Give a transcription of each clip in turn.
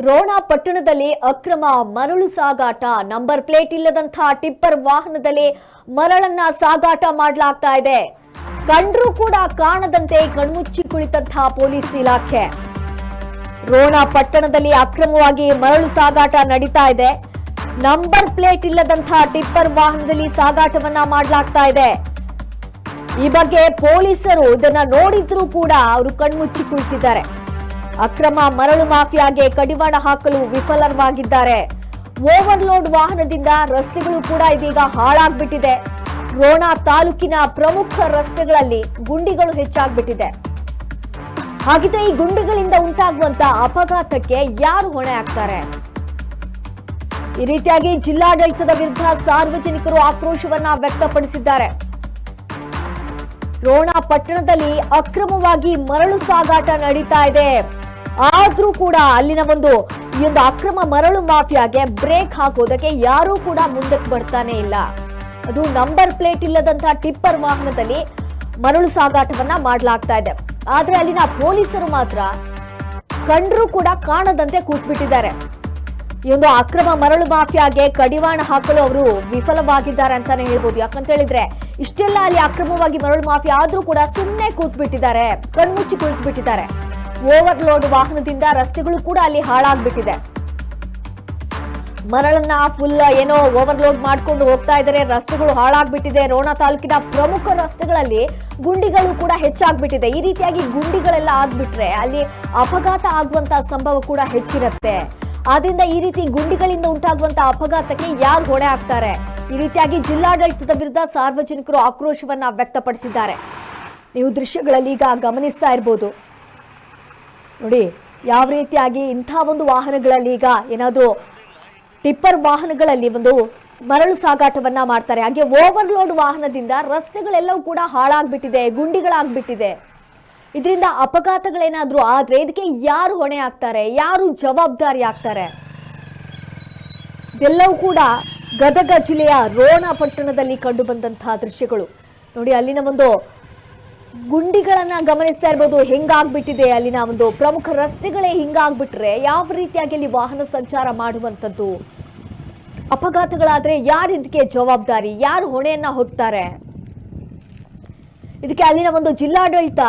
ರೋಣ ಪಟ್ಟಣದಲ್ಲಿ ಅಕ್ರಮ ಮರಳು ಸಾಗಾಟ. ನಂಬರ್ ಪ್ಲೇಟ್ ಇಲ್ಲದಂತಹ ಟಿಪ್ಪರ್ ವಾಹನದಲ್ಲಿ ಮರಳನ್ನ ಸಾಗಾಟ ಮಾಡಲಾಗ್ತಾ ಇದೆ. ಕಂಡ್ರೂ ಕೂಡ ಕಾಣದಂತೆ ಕಣ್ಮುಚ್ಚಿ ಕುಳಿತಂತಹ ಪೊಲೀಸ್ ಇಲಾಖೆ. ರೋಣ ಪಟ್ಟಣದಲ್ಲಿ ಅಕ್ರಮವಾಗಿ ಮರಳು ಸಾಗಾಟ ನಡೀತಾ ಇದೆ. ನಂಬರ್ ಪ್ಲೇಟ್ ಇಲ್ಲದಂತಹ ಟಿಪ್ಪರ್ ವಾಹನದಲ್ಲಿ ಸಾಗಾಟವನ್ನ ಮಾಡಲಾಗ್ತಾ ಇದೆ. ಈ ಬಗ್ಗೆ ಪೊಲೀಸರು ಇದನ್ನ ನೋಡಿದ್ರೂ ಕೂಡ ಅವರು ಕಣ್ಮುಚ್ಚಿ ಕುಳಿತಿದ್ದಾರೆ. ಅಕ್ರಮ ಮರಳು ಮಾಫಿಯಾಗೆ ಕಡಿವಾಣ ಹಾಕಲು ವಿಫಲವಾಗಿದ್ದಾರೆ. ಓವರ್ಲೋಡ್ ವಾಹನದಿಂದ ರಸ್ತೆಗಳು ಕೂಡ ಇದೀಗ ಹಾಳಾಗ್ಬಿಟ್ಟಿದೆ. ರೋಣ ತಾಲೂಕಿನ ಪ್ರಮುಖ ರಸ್ತೆಗಳಲ್ಲಿ ಗುಂಡಿಗಳು ಹೆಚ್ಚಾಗ್ಬಿಟ್ಟಿದೆ. ಹಾಗಿದ್ರೆ ಈ ಗುಂಡಿಗಳಿಂದ ಉಂಟಾಗುವಂತ ಅಪಘಾತಕ್ಕೆ ಯಾರು ಹೊಣೆ ಆಗ್ತಾರೆ? ಈ ರೀತಿಯಾಗಿ ಜಿಲ್ಲಾಡಳಿತದ ವಿರುದ್ಧ ಸಾರ್ವಜನಿಕರು ಆಕ್ರೋಶವನ್ನ ವ್ಯಕ್ತಪಡಿಸಿದ್ದಾರೆ. ರೋಣ ಪಟ್ಟಣದಲ್ಲಿ ಅಕ್ರಮವಾಗಿ ಮರಳು ಸಾಗಾಟ ನಡೀತಾ ಇದೆ. ಆದ್ರೂ ಕೂಡ ಅಲ್ಲಿನ ಈ ಒಂದು ಅಕ್ರಮ ಮರಳು ಮಾಫಿಯಾಗೆ ಬ್ರೇಕ್ ಹಾಕೋದಕ್ಕೆ ಯಾರೂ ಕೂಡ ಮುಂದಕ್ಕೆ ಬರ್ತಾನೆ ಇಲ್ಲ. ಅದು ನಂಬರ್ ಪ್ಲೇಟ್ ಇಲ್ಲದಂತಹ ಟಿಪ್ಪರ್ ವಾಹನದಲ್ಲಿ ಮರಳು ಸಾಗಾಟವನ್ನ ಮಾಡಲಾಗ್ತಾ ಇದೆ. ಆದ್ರೆ ಅಲ್ಲಿನ ಪೊಲೀಸರು ಮಾತ್ರ ಕಂಡ್ರೂ ಕೂಡ ಕಾಣದಂತೆ ಕೂತ್ಬಿಟ್ಟಿದ್ದಾರೆ. ಈ ಒಂದು ಅಕ್ರಮ ಮರಳು ಮಾಫಿಯಾಗೆ ಕಡಿವಾಣ ಹಾಕಲು ಅವರು ವಿಫಲವಾಗಿದ್ದಾರೆ ಅಂತಾನೆ ಹೇಳ್ಬೋದು. ಯಾಕಂತ ಹೇಳಿದ್ರೆ ಇಷ್ಟೆಲ್ಲ ಅಲ್ಲಿ ಅಕ್ರಮವಾಗಿ ಮರಳು ಮಾಫಿಯಾ ಆದ್ರೂ ಕೂಡ ಸುಮ್ಮನೆ ಕೂತ್ಬಿಟ್ಟಿದ್ದಾರೆ, ಕಣ್ಮುಚ್ಚಿ ಕುಳಿತುಬಿಟ್ಟಿದ್ದಾರೆ. ಓವರ್ಲೋಡ್ ವಾಹನದಿಂದ ರಸ್ತೆಗಳು ಕೂಡ ಅಲ್ಲಿ ಹಾಳಾಗ್ಬಿಟ್ಟಿದೆ. ಮರಳನ್ನ ಫುಲ್ ಏನೋ ಓವರ್ಲೋಡ್ ಮಾಡ್ಕೊಂಡು ಹೋಗ್ತಾ ಇದ್ದಾರೆ. ರಸ್ತೆಗಳು ಹಾಳಾಗ್ಬಿಟ್ಟಿದೆ. ರೋಣ ತಾಲೂಕಿನ ಪ್ರಮುಖ ರಸ್ತೆಗಳಲ್ಲಿ ಗುಂಡಿಗಳು ಕೂಡ ಹೆಚ್ಚಾಗ್ಬಿಟ್ಟಿದೆ. ಈ ರೀತಿಯಾಗಿ ಗುಂಡಿಗಳೆಲ್ಲ ಆಗ್ಬಿಟ್ರೆ ಅಲ್ಲಿ ಅಪಘಾತ ಆಗುವಂತಹ ಸಂಭವ ಕೂಡ ಹೆಚ್ಚಿರುತ್ತೆ. ಆದ್ರಿಂದ ಈ ರೀತಿ ಗುಂಡಿಗಳಿಂದ ಉಂಟಾಗುವಂತಹ ಅಪಘಾತಕ್ಕೆ ಯಾರು ಹೊಣೆ ಆಗ್ತಾರೆ? ಈ ರೀತಿಯಾಗಿ ಜಿಲ್ಲಾಡಳಿತದ ವಿರುದ್ಧ ಸಾರ್ವಜನಿಕರು ಆಕ್ರೋಶವನ್ನ ವ್ಯಕ್ತಪಡಿಸಿದ್ದಾರೆ. ನೀವು ದೃಶ್ಯಗಳಲ್ಲಿ ಈಗ ಗಮನಿಸ್ತಾ ಇರಬಹುದು ನೋಡಿ, ಯಾವ ರೀತಿಯಾಗಿ ಇಂಥ ಒಂದು ವಾಹನಗಳಲ್ಲಿ ಈಗ ಏನಾದರೂ ಟಿಪ್ಪರ್ ವಾಹನಗಳಲ್ಲಿ ಮರಳು ಸಾಗಾಟವನ್ನ ಮಾಡ್ತಾರೆ. ಹಾಗೆ ಓವರ್ಲೋಡ್ ವಾಹನದಿಂದ ರಸ್ತೆಗಳೆಲ್ಲವೂ ಕೂಡ ಹಾಳಾಗ್ಬಿಟ್ಟಿದೆ, ಗುಂಡಿಗಳಾಗ್ಬಿಟ್ಟಿದೆ. ಇದರಿಂದ ಅಪಘಾತಗಳೇನಾದ್ರೂ ಆದ್ರೆ ಇದಕ್ಕೆ ಯಾರು ಹೊಣೆ ಆಗ್ತಾರೆ? ಯಾರು ಜವಾಬ್ದಾರಿ ಆಗ್ತಾರೆ? ಇದೆಲ್ಲವೂ ಕೂಡ ಗದಗ ಜಿಲ್ಲೆಯ ರೋಣ ಪಟ್ಟಣದಲ್ಲಿ ಕಂಡು ಬಂದಂತಹ ದೃಶ್ಯಗಳು ನೋಡಿ. ಅಲ್ಲಿನ ಗುಂಡಿಗಳನ್ನ ಗಮನಿಸ್ತಾ ಇರ್ಬೋದು. ಹೆಂಗಾಗ್ಬಿಟ್ಟಿದೆ ಅಲ್ಲಿನ ಪ್ರಮುಖ ರಸ್ತೆಗಳೇ ಹಿಂಗಾಗ್ಬಿಟ್ರೆ ಯಾವ ರೀತಿಯಾಗಿ ಅಲ್ಲಿ ವಾಹನ ಸಂಚಾರ ಮಾಡುವಂಥದ್ದು? ಅಪಘಾತಗಳಾದ್ರೆ ಯಾರು ಇದಕ್ಕೆ ಜವಾಬ್ದಾರಿ? ಯಾರು ಹೊಣೆಯನ್ನ ಹೊತ್ತಾರೆ? ಇದಕ್ಕೆ ಅಲ್ಲಿನ ಜಿಲ್ಲಾಡಳಿತ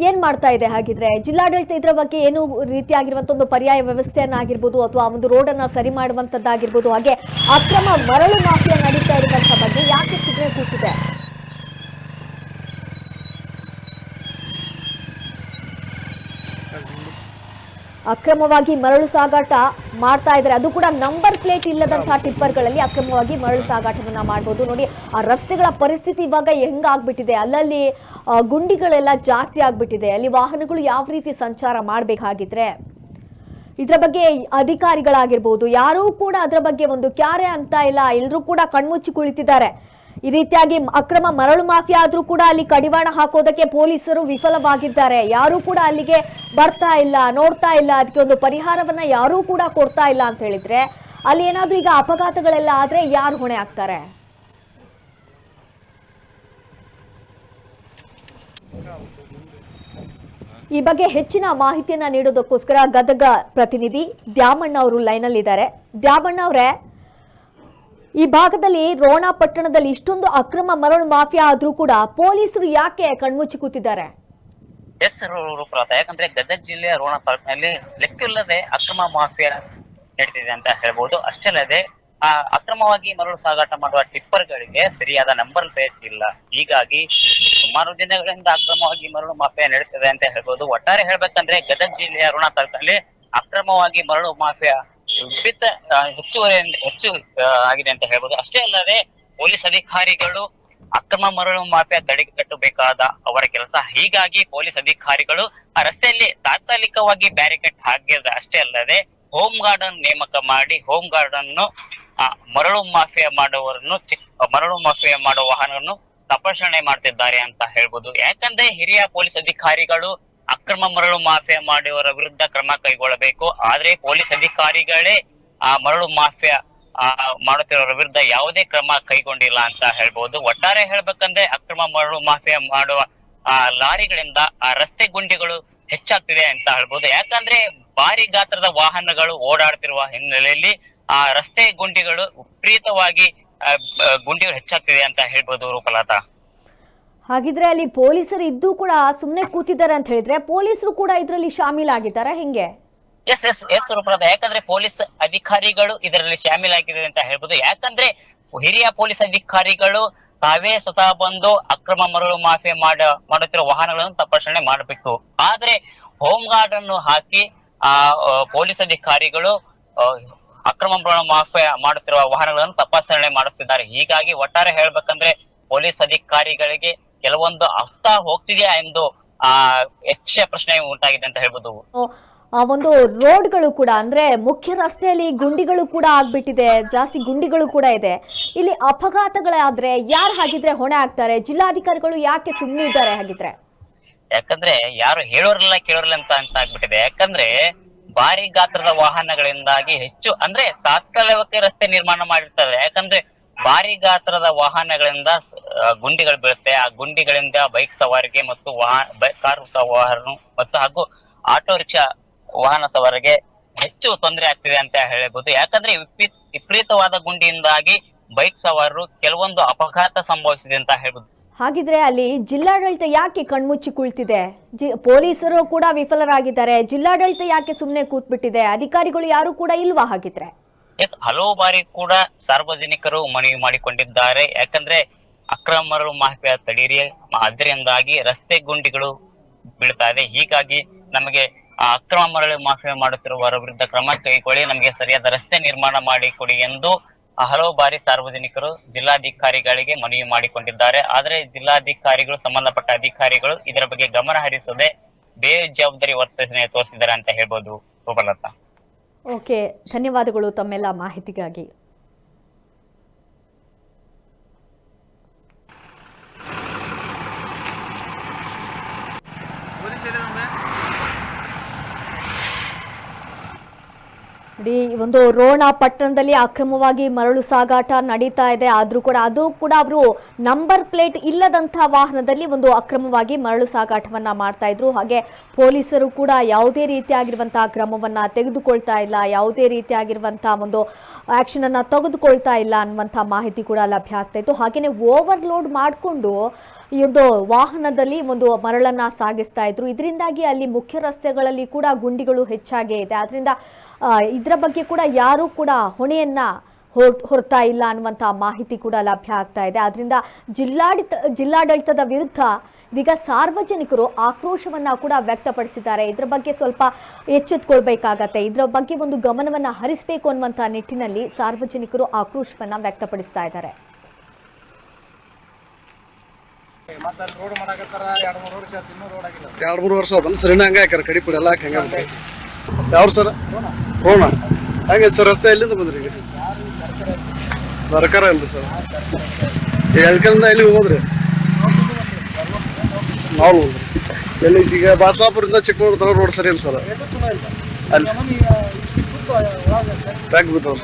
ಏನ್ ಮಾಡ್ತಾ ಇದೆ? ಹಾಗಿದ್ರೆ ಜಿಲ್ಲಾಡಳಿತ ಇದರ ಬಗ್ಗೆ ಏನು ರೀತಿಯಾಗಿರುವಂತ ಒಂದು ಪರ್ಯಾಯ ವ್ಯವಸ್ಥೆಯನ್ನಾಗಿರ್ಬೋದು ಅಥವಾ ರೋಡ್ ಅನ್ನ ಸರಿ ಮಾಡುವಂತದ್ದಾಗಿರ್ಬೋದು, ಹಾಗೆ ಅಕ್ರಮ ಮರಳು ಮಾಫಿಯಾ ನಡೀತಾ ಇರುವಂತ ಬಗ್ಗೆ ಯಾಕೆ ಸುಮ್ಮನೆ ಕೂತಿದೆ? ಅಕ್ರಮವಾಗಿ ಮರಳು ಸಾಗಾಟ ಮಾಡ್ತಾ ಇದ್ದಾರೆ. ಅದು ಕೂಡ ನಂಬರ್ ಪ್ಲೇಟ್ ಇಲ್ಲದಂತಹ ಟಿಪ್ಪರ್ಗಳಲ್ಲಿ ಅಕ್ರಮವಾಗಿ ಮರಳು ಸಾಗಾಟವನ್ನ ಮಾಡಬಹುದು. ನೋಡಿ, ಆ ರಸ್ತೆಗಳ ಪರಿಸ್ಥಿತಿ ಇವಾಗ ಹೆಂಗಾಗ್ಬಿಟ್ಟಿದೆ. ಅಲ್ಲಲ್ಲಿ ಗುಂಡಿಗಳೆಲ್ಲ ಜಾಸ್ತಿ ಆಗ್ಬಿಟ್ಟಿದೆ. ಅಲ್ಲಿ ವಾಹನಗಳು ಯಾವ ರೀತಿ ಸಂಚಾರ ಮಾಡಬೇಕಾಗಿದ್ರೆ ಇದರ ಬಗ್ಗೆ ಅಧಿಕಾರಿಗಳಾಗಿರ್ಬೋದು ಯಾರೂ ಕೂಡ ಅದರ ಬಗ್ಗೆ ಕ್ಯಾರೆ ಅಂತ ಇಲ್ಲ. ಎಲ್ಲರೂ ಕೂಡ ಕಣ್ಮುಚ್ಚಿ ಕುಳಿತಿದ್ದಾರೆ. ಈ ರೀತಿಯಾಗಿ ಅಕ್ರಮ ಮರಳು ಮಾಫಿಯಾ ಆದ್ರೂ ಕೂಡ ಅಲ್ಲಿ ಕಡಿವಾಣ ಹಾಕೋದಕ್ಕೆ ಪೊಲೀಸರು ವಿಫಲವಾಗಿದ್ದಾರೆ. ಯಾರೂ ಕೂಡ ಅಲ್ಲಿಗೆ ಬರ್ತಾ ಇಲ್ಲ, ನೋಡ್ತಾ ಇಲ್ಲ. ಅದಕ್ಕೆ ಪರಿಹಾರವನ್ನ ಯಾರೂ ಕೂಡ ಕೊಡ್ತಾ ಇಲ್ಲ ಅಂತ ಹೇಳಿದ್ರೆ ಅಲ್ಲಿ ಏನಾದ್ರೂ ಈಗ ಅಪಘಾತಗಳೆಲ್ಲ ಆದ್ರೆ ಯಾರು ಹೊಣೆ ಆಗ್ತಾರೆ? ಈ ಬಗ್ಗೆ ಹೆಚ್ಚಿನ ಮಾಹಿತಿಯನ್ನ ನೀಡೋದಕ್ಕೋಸ್ಕರ ಗದಗ ಪ್ರತಿನಿಧಿ ದ್ಯಾಮಣ್ಣ ಅವರು ಲೈನ್ ಅಲ್ಲಿ ಇದ್ದಾರೆ. ದ್ಯಾಮಣ್ಣ ಅವರೇ, ಈ ಭಾಗದಲ್ಲಿ ರೋಣ ಪಟ್ಟಣದಲ್ಲಿ ಇಷ್ಟೊಂದು ಅಕ್ರಮ ಮರಳು ಮಾಫಿಯಾ ಆದ್ರೂ ಕೂಡ ಪೊಲೀಸರು ಯಾಕೆ ಕಣ್ಮುಚ್ಚಿ ಕೂತಿದ್ದಾರೆ? ಯಾಕಂದ್ರೆ ಗದಗ ಜಿಲ್ಲೆಯ ರೋಣ ತಾಲೂಕಿನಲ್ಲಿ ಲೆಕ್ಕಿಲ್ಲದೆ ಅಕ್ರಮ ಮಾಫಿಯಾ ನಡೀತಿದೆ ಅಂತ ಹೇಳ್ಬಹುದು. ಅಷ್ಟೇ ಅಲ್ಲದೆ ಅಕ್ರಮವಾಗಿ ಮರಳು ಸಾಗಾಟ ಮಾಡುವ ಟಿಪ್ಪರ್ಗಳಿಗೆ ಸರಿಯಾದ ನಂಬರ್ ಪ್ಲೇಟ್ ಇಲ್ಲ. ಹೀಗಾಗಿ ಸುಮಾರು ದಿನಗಳಿಂದ ಅಕ್ರಮವಾಗಿ ಮರಳು ಮಾಫಿಯಾ ನಡೀತಿದೆ ಅಂತ ಹೇಳ್ಬಹುದು. ಒಟ್ಟಾರೆ ಹೇಳ್ಬೇಕಂದ್ರೆ ಗದಗ ಜಿಲ್ಲೆಯ ರೋಣ ತಾಲೂಕಿನಲ್ಲಿ ಅಕ್ರಮವಾಗಿ ಮರಳು ಮಾಫಿಯಾ ಹೆಚ್ಚು ಆಗಿದೆ ಅಂತ ಹೇಳ್ಬೋದು. ಅಷ್ಟೇ ಅಲ್ಲದೆ ಪೊಲೀಸ್ ಅಧಿಕಾರಿಗಳು ಅಕ್ರಮ ಮರಳು ಮಾಫಿಯಾ ತಡೆಗಟ್ಟಬೇಕಾದ ಅವರ ಕೆಲಸ. ಹೀಗಾಗಿ ಪೊಲೀಸ್ ಅಧಿಕಾರಿಗಳು ಆ ರಸ್ತೆಯಲ್ಲಿ ತಾತ್ಕಾಲಿಕವಾಗಿ ಬ್ಯಾರಿಕೇಡ್ ಹಾಕಿದ. ಅಷ್ಟೇ ಅಲ್ಲದೆ ಹೋಮ್ ಗಾರ್ಡ್ ಅನ್ನು ನೇಮಕ ಮಾಡಿ ಹೋಮ್ ಗಾರ್ಡ್ ಅನ್ನು ಮರಳು ಮಾಫಿಯಾ ಮಾಡುವ ವಾಹನವನ್ನು ತಪಾಸಣೆ ಮಾಡ್ತಿದ್ದಾರೆ ಅಂತ ಹೇಳ್ಬೋದು. ಯಾಕಂದ್ರೆ ಹಿರಿಯ ಪೊಲೀಸ್ ಅಧಿಕಾರಿಗಳು ಅಕ್ರಮ ಮರಳು ಮಾಫಿಯಾ ಮಾಡುವವರ ವಿರುದ್ಧ ಕ್ರಮ ಕೈಗೊಳ್ಳಬೇಕು. ಆದ್ರೆ ಪೊಲೀಸ್ ಅಧಿಕಾರಿಗಳೇ ಮರಳು ಮಾಫಿಯಾ ಮಾಡುತ್ತಿರೋರ ವಿರುದ್ಧ ಯಾವುದೇ ಕ್ರಮ ಕೈಗೊಂಡಿಲ್ಲ ಅಂತ ಹೇಳ್ಬಹುದು. ಒಟ್ಟಾರೆ ಹೇಳ್ಬೇಕಂದ್ರೆ ಅಕ್ರಮ ಮರಳು ಮಾಫಿಯಾ ಮಾಡುವ ಲಾರಿಗಳಿಂದ ರಸ್ತೆ ಗುಂಡಿಗಳು ಹೆಚ್ಚಾಗ್ತಿದೆ ಅಂತ ಹೇಳ್ಬೋದು. ಯಾಕಂದ್ರೆ ಭಾರಿ ಗಾತ್ರದ ವಾಹನಗಳು ಓಡಾಡ್ತಿರುವ ಹಿನ್ನೆಲೆಯಲ್ಲಿ ಆ ರಸ್ತೆ ಗುಂಡಿಗಳು ವಿಪರೀತವಾಗಿ ಗುಂಡಿಗಳು ಹೆಚ್ಚಾಗ್ತಿದೆ ಅಂತ ಹೇಳ್ಬೋದು ರೂಪಲತಾ. ಹಾಗಿದ್ರೆ ಅಲ್ಲಿ ಪೊಲೀಸರು ಇದ್ದು ಕೂಡ ಸುಮ್ಮನೆ ಕೂತಿದ್ದಾರೆ ಅಂತ ಹೇಳಿದ್ರೆ ಪೊಲೀಸರು ಕೂಡ ಇದರಲ್ಲಿ ಶಾಮೀಲಾಗಿದ್ದಾರೆ ಹೆಂಗೆ? ಎಸ್ ರೂಪಲತಾ, ಯಾಕಂದ್ರೆ ಪೊಲೀಸ್ ಅಧಿಕಾರಿಗಳು ಇದರಲ್ಲಿ ಶಾಮೀಲಾಗಿದ್ದಾರೆ ಅಂತ ಹೇಳ್ಬೋದು. ಯಾಕಂದ್ರೆ ಹಿರಿಯ ಪೊಲೀಸ್ ಅಧಿಕಾರಿಗಳು ತಾವೇ ಸ್ವತಃ ಬಂದು ಅಕ್ರಮ ಮರಳು ಮಾಫಿಯಾ ಮಾಡುತ್ತಿರುವ ವಾಹನಗಳನ್ನು ತಪಾಸಣೆ ಮಾಡಬೇಕು. ಆದ್ರೆ ಹೋಮ್ ಗಾರ್ಡ್ ಅನ್ನು ಹಾಕಿ ಪೊಲೀಸ್ ಅಧಿಕಾರಿಗಳು ಅಕ್ರಮ ಮರಳು ಮಾಫಿಯಾ ಮಾಡುತ್ತಿರುವ ವಾಹನಗಳನ್ನು ತಪಾಸಣೆ ಮಾಡಿಸ್ತಿದ್ದಾರೆ. ಹೀಗಾಗಿ ಒಟ್ಟಾರೆ ಹೇಳ್ಬೇಕಂದ್ರೆ ಪೊಲೀಸ್ ಅಧಿಕಾರಿಗಳಿಗೆ ಕೆಲವೊಂದು ಹಫ್ತಾ ಹೋಗ್ತಿದೆಯಾ ಎಂದು ಯಕ್ಷ ಪ್ರಶ್ನೆ ಉಂಟಾಗಿದೆ ಅಂತ ಹೇಳ್ಬೋದು. ಆ ಒಂದು ರೋಡ್ಗಳು ಕೂಡ ಅಂದ್ರೆ ಮುಖ್ಯ ರಸ್ತೆಯಲ್ಲಿ ಗುಂಡಿಗಳು ಕೂಡ ಆಗ್ಬಿಟ್ಟಿದೆ, ಜಾಸ್ತಿ ಗುಂಡಿಗಳು ಕೂಡ ಇದೆ. ಇಲ್ಲಿ ಅಪಘಾತಗಳಾದ್ರೆ ಯಾರು ಹಾಗಿದ್ರೆ ಹೊಣೆ ಆಗ್ತಾರೆ? ಜಿಲ್ಲಾಧಿಕಾರಿಗಳು ಯಾಕೆ ಸುಮ್ಮನೆ ಇದ್ದಾರೆ ಹಾಗಿದ್ರೆ? ಯಾಕಂದ್ರೆ ಯಾರು ಹೇಳೋರಿಲ್ಲ ಕೇಳೋರಿಲ್ಲ ಅಂತ ಆಗ್ಬಿಟ್ಟಿದೆ. ಯಾಕಂದ್ರೆ ಭಾರಿ ಗಾತ್ರದ ವಾಹನಗಳಿಂದಾಗಿ ಹೆಚ್ಚು ಅಂದ್ರೆ ತಾತ್ಕಾಲಿಕವಾಗಿ ರಸ್ತೆ ನಿರ್ಮಾಣ ಮಾಡಿರ್ತಾರೆ. ಯಾಕಂದ್ರೆ ಭಾರಿ ಗಾತ್ರದ ವಾಹನಗಳಿಂದ ಗುಂಡಿಗಳು ಬೀಳುತ್ತೆ. ಆ ಗುಂಡಿಗಳಿಂದ ಬೈಕ್ ಸವಾರಿಗೆ ಮತ್ತು ಕಾರು ಸವಾರ ಮತ್ತು ಹಾಗೂ ಆಟೋ ರಿಕ್ಷಾ ವಾಹನ ಸವಾರಿಗೆ ಹೆಚ್ಚು ತೊಂದರೆ ಆಗ್ತಿದೆ ಅಂತ ಹೇಳಬಹುದು. ಯಾಕಂದ್ರೆ ವಿಪರೀತವಾದ ಗುಂಡಿಯಿಂದಾಗಿ ಬೈಕ್ ಸವಾರರು ಕೆಲವೊಂದು ಅಪಘಾತ ಸಂಭವಿಸಿದೆ ಅಂತ ಹೇಳ್ಬೋದು. ಹಾಗಿದ್ರೆ ಅಲ್ಲಿ ಜಿಲ್ಲಾಡಳಿತ ಯಾಕೆ ಕಣ್ಮುಚ್ಚಿ ಕುಳಿತಿದೆ? ಪೊಲೀಸರು ಕೂಡ ವಿಫಲರಾಗಿದ್ದಾರೆ, ಜಿಲ್ಲಾಡಳಿತ ಯಾಕೆ ಸುಮ್ಮನೆ ಕೂತ್ಬಿಟ್ಟಿದೆ? ಅಧಿಕಾರಿಗಳು ಯಾರು ಕೂಡ ಇಲ್ವಾ ಹಾಗಿದ್ರೆ? ಹಲವು ಬಾರಿ ಕೂಡ ಸಾರ್ವಜನಿಕರು ಮನವಿ ಮಾಡಿಕೊಂಡಿದ್ದಾರೆ. ಯಾಕಂದ್ರೆ ಅಕ್ರಮ ಮರಳು ಮಾಫಿಯಾ ತಡೀರಿ, ಅದರಿಂದಾಗಿ ರಸ್ತೆ ಗುಂಡಿಗಳು ಬೀಳ್ತಾ ಇದೆ. ಹೀಗಾಗಿ ನಮಗೆ ಅಕ್ರಮ ಮರಳು ಮಾಫಿಯಾ ಮಾಡುತ್ತಿರುವವರ ವಿರುದ್ಧ ಕ್ರಮ ಕೈಗೊಳ್ಳಿ, ನಮಗೆ ಸರಿಯಾದ ರಸ್ತೆ ನಿರ್ಮಾಣ ಮಾಡಿಕೊಡಿ ಎಂದು ಹಲವು ಬಾರಿ ಸಾರ್ವಜನಿಕರು ಜಿಲ್ಲಾಧಿಕಾರಿಗಳಿಗೆ ಮನವಿ ಮಾಡಿಕೊಂಡಿದ್ದಾರೆ. ಆದರೆ ಜಿಲ್ಲಾಧಿಕಾರಿಗಳು, ಸಂಬಂಧಪಟ್ಟ ಅಧಿಕಾರಿಗಳು ಇದರ ಬಗ್ಗೆ ಗಮನ ಹರಿಸದೆ ಬೇಜವಾಬ್ದಾರಿ ವರ್ತನೆ ತೋರಿಸಿದ್ದಾರೆ ಅಂತ ಹೇಳ್ಬೋದು ರೂಪಲತಾ. ಓಕೆ, ಧನ್ಯವಾದಗಳು ತಮ್ಮೆಲ್ಲ ಮಾಹಿತಿಗಾಗಿ. ಒಂದು ರೋಣ ಪಟ್ಟಣದಲ್ಲಿ ಅಕ್ರಮವಾಗಿ ಮರಳು ಸಾಗಾಟ ನಡೀತಾ ಇದೆ. ಆದ್ರೂ ಕೂಡ ಅವರು ನಂಬರ್ ಪ್ಲೇಟ್ ಇಲ್ಲದಂತಹ ವಾಹನದಲ್ಲಿ ಒಂದು ಅಕ್ರಮವಾಗಿ ಮರಳು ಸಾಗಾಟವನ್ನ ಮಾಡ್ತಾ ಇದ್ರು. ಹಾಗೆ ಪೊಲೀಸರು ಕೂಡ ಯಾವುದೇ ರೀತಿಯಾಗಿರುವಂತಹ ಕ್ರಮವನ್ನ ತೆಗೆದುಕೊಳ್ತಾ ಇಲ್ಲ, ಯಾವುದೇ ರೀತಿಯಾಗಿರುವಂತಹ ಒಂದು ಆಕ್ಷನ್ ಅನ್ನ ತೆಗೆದುಕೊಳ್ತಾ ಇಲ್ಲ ಅನ್ನುವಂಥ ಮಾಹಿತಿ ಕೂಡ ಲಭ್ಯ ಆಗ್ತಾ ಇತ್ತು. ಹಾಗೇನೆ ಓವರ್ಲೋಡ್ ಮಾಡಿಕೊಂಡು ಈ ಒಂದು ವಾಹನದಲ್ಲಿ ಒಂದು ಮರಳನ್ನ ಸಾಗಿಸ್ತಾ ಇದ್ರು. ಇದರಿಂದಾಗಿ ಅಲ್ಲಿ ಮುಖ್ಯ ರಸ್ತೆಗಳಲ್ಲಿ ಕೂಡ ಗುಂಡಿಗಳು ಹೆಚ್ಚಾಗೇ ಇದೆ. ಆದ್ರಿಂದ ಇದರ ಬಗ್ಗೆ ಕೂಡ ಯಾರೂ ಕೂಡ ಹೊಣೆಯನ್ನ ಹೊರ್ತಾ ಇಲ್ಲ ಅನ್ನುವಂಥ ಮಾಹಿತಿ ಕೂಡ ಲಭ್ಯ ಆಗ್ತಾ ಇದೆ. ಆದ್ರಿಂದ ಜಿಲ್ಲಾಡಳಿತದ ವಿರುದ್ಧ ಇದೀಗ ಸಾರ್ವಜನಿಕರು ಆಕ್ರೋಶವನ್ನ ಕೂಡ ವ್ಯಕ್ತಪಡಿಸಿದ್ದಾರೆ. ಇದರ ಬಗ್ಗೆ ಸ್ವಲ್ಪ ಎಚ್ಚೆತ್ತುಕೊಳ್ಬೇಕಾಗತ್ತೆ, ಇದರ ಬಗ್ಗೆ ಒಂದು ಗಮನವನ್ನ ಹರಿಸಬೇಕು ಅನ್ನುವಂಥ ನಿಟ್ಟಿನಲ್ಲಿ ಸಾರ್ವಜನಿಕರು ಆಕ್ರೋಶವನ್ನ ವ್ಯಕ್ತಪಡಿಸ್ತಾ ಇದ್ದಾರೆ. ಎರಡು ಮೂರು ವರ್ಷ ಆಯ್ತು ಸರ್, ಹಂಗೆ ಹಾಕ್ಯಾರ ಕಡಿ ಪುಡಿ ಎಲ್ಲ ಹಾಕಿ ಹಂಗೆ ಯಾವ ಸರ್ ರೋಣ ಹಂಗೆ ಸರ್ ರಸ್ತೆ ಎಲ್ಲಿಂದ ಬಂದ್ರಿ? ಈಗ ಸರ್ಕಾರ ಇಲ್ರಿ ಸರ್, ಈಗ ಎಳ್ಕಲ್ಲಿಂದ ಎಲ್ಲಿ ಹೋದ್ರಿ? ನಾವು ಎಲ್ಲಿ ಈಗ ಬಾತ್ಲಾಪುರಿಂದ ಚಿಕ್ಕಮಗಳೂರು ರೋಡ್ ಸರಿ ಇಲ್ಲ ಸರ್, ಅಲ್ಲಿ ಬ್ಯಾಗ್ ಬಿದ್ದವ್ರಿ.